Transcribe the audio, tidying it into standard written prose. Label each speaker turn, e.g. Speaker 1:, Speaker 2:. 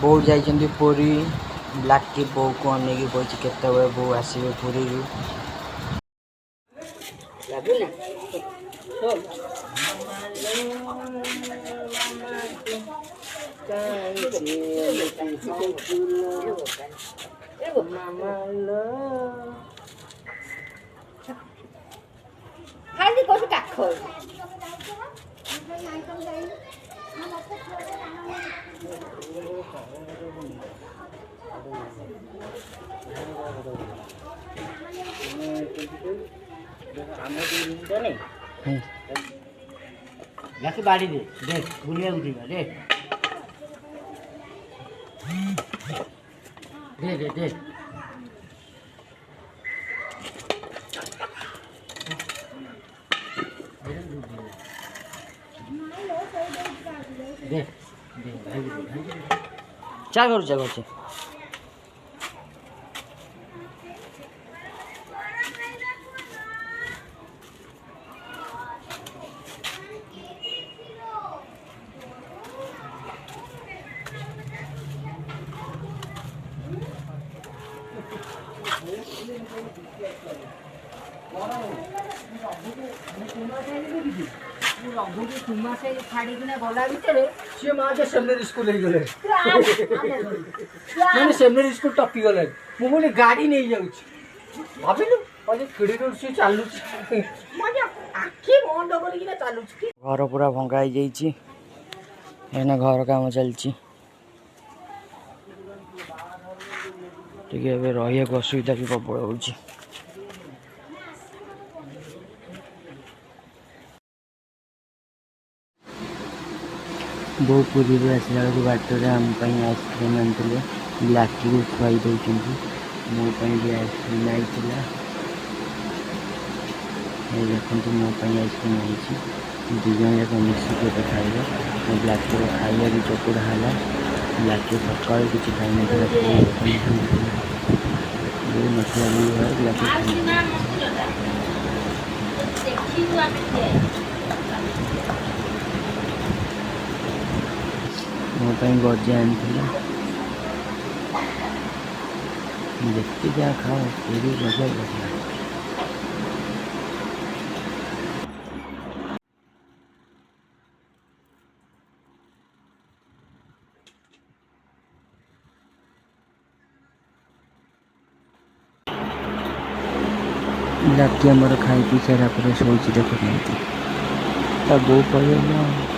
Speaker 1: बो जाइछन्ती पुरी ब्लैक की बो को अनेक बची केतेबेले बो आसीबे पुरी रु लागू ना खाली कोस काख
Speaker 2: जाके बाड़ी दे देख बुलिया उठीगा दे दे दे दे दे दे भाई
Speaker 1: क्या करू जगह छे
Speaker 2: सी माँ सेमिनारी स्कूल गले मैंने सेमिनारी स्कूल टपी गले मुझे गाड़ी नहीं जाऊँ भाविलु फिड़ी सी चलु
Speaker 1: घर पूरा भंगा हो जाइए एना घर काम चलती रही असुविधा भी प्रबल हो बो पुरी आसला बेलू बाटर आम आइसक्रीम आनी ब्लाकी को खुआई दौरान मोपाई भी आइसक्रीम आई देखते मोपाई आइसक्रीम आई दिज जाक मिसिक खाइबा ब्लाकी खाइबा भी चकुड़ा है ब्लाकी सका किसी खाई मसला भी है ब्लाकी मोपाई गजा आनी देखते क्या खाओ पूरी गजा गजा लाकी आमर खाई पी सारा पर शोची देखो बो पड़ेगा।